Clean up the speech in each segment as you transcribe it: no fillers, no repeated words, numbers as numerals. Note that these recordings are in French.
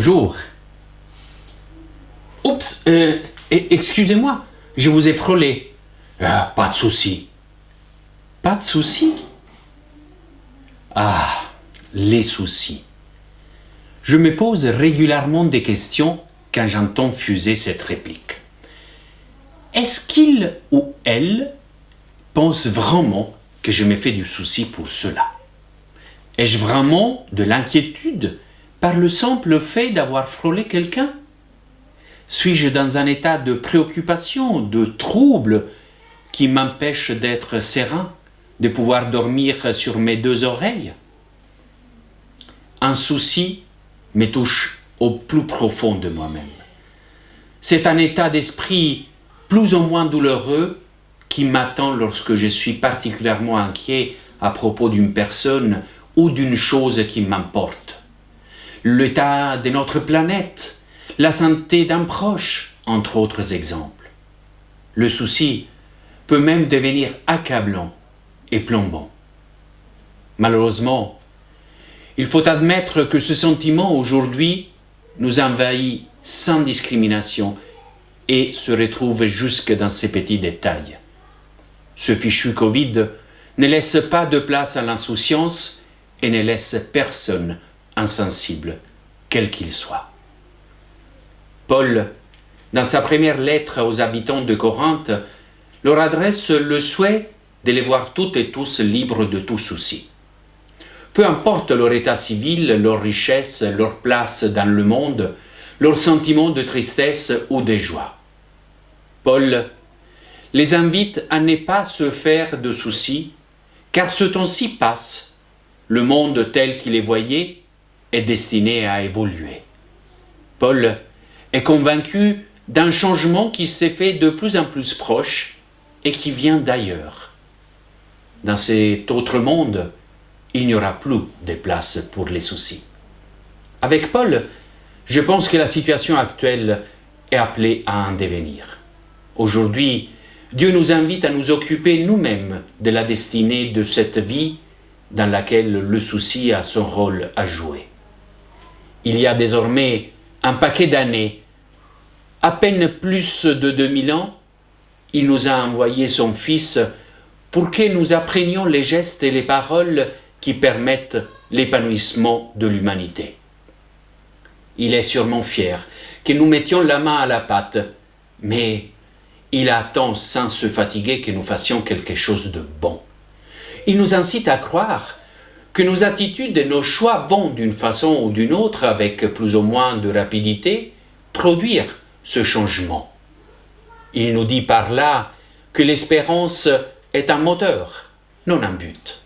Bonjour. Oups, excusez-moi, je vous ai frôlé. Pas de souci. Pas de souci? Ah, les soucis. Je me pose régulièrement des questions quand j'entends fuser cette réplique. Est-ce qu'il ou elle pense vraiment que je me fais du souci pour cela? Ai-je vraiment de l'inquiétude par le simple fait d'avoir frôlé quelqu'un? Suis-je dans un état de préoccupation, de trouble qui m'empêche d'être serein, de pouvoir dormir sur mes deux oreilles? Un souci me touche au plus profond de moi-même. C'est un état d'esprit plus ou moins douloureux qui m'attend lorsque je suis particulièrement inquiet à propos d'une personne ou d'une chose qui m'importe. L'état de notre planète, la santé d'un proche, entre autres exemples. Le souci peut même devenir accablant et plombant. Malheureusement, il faut admettre que ce sentiment aujourd'hui nous envahit sans discrimination et se retrouve jusque dans ces petits détails. Ce fichu Covid ne laisse pas de place à l'insouciance et ne laisse personne insensible, quel qu'il soit. Paul, dans sa première lettre aux habitants de Corinthe, leur adresse le souhait de les voir toutes et tous libres de tout souci. Peu importe leur état civil, leur richesse, leur place dans le monde, leur sentiment de tristesse ou de joie. Paul les invite à ne pas se faire de soucis, car ce temps-ci passe. Le monde tel qu'il est voyé est destiné à évoluer. Paul est convaincu d'un changement qui s'est fait de plus en plus proche et qui vient d'ailleurs. Dans cet autre monde, il n'y aura plus de place pour les soucis. Avec Paul, je pense que la situation actuelle est appelée à en devenir. Aujourd'hui, Dieu nous invite à nous occuper nous-mêmes de la destinée de cette vie dans laquelle le souci a son rôle à jouer. Il y a désormais un paquet d'années, à peine plus de 2000 ans, il nous a envoyé son Fils pour que nous apprenions les gestes et les paroles qui permettent l'épanouissement de l'humanité. Il est sûrement fier que nous mettions la main à la pâte, mais il attend sans se fatiguer que nous fassions quelque chose de bon. Il nous incite à croire que nos attitudes et nos choix vont d'une façon ou d'une autre, avec plus ou moins de rapidité, produire ce changement. Il nous dit par là que l'espérance est un moteur, non un but.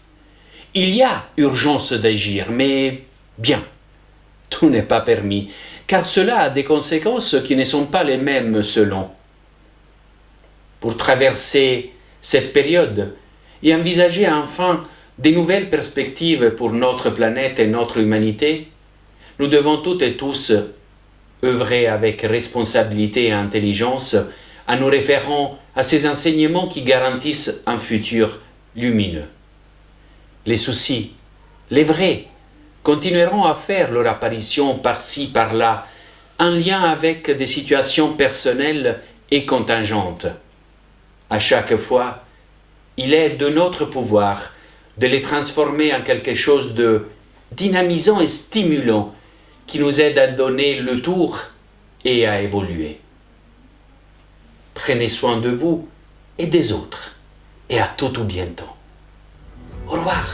Il y a urgence d'agir, mais bien, tout n'est pas permis, car cela a des conséquences qui ne sont pas les mêmes selon. Pour traverser cette période et envisager enfin des nouvelles perspectives pour notre planète et notre humanité, nous devons toutes et tous œuvrer avec responsabilité et intelligence en nous référant à ces enseignements qui garantissent un futur lumineux. Les soucis, les vrais, continueront à faire leur apparition par-ci, par-là, en lien avec des situations personnelles et contingentes. À chaque fois, il est de notre pouvoir de les transformer en quelque chose de dynamisant et stimulant qui nous aide à donner le tour et à évoluer. Prenez soin de vous et des autres, et à tout ou bientôt. Au revoir.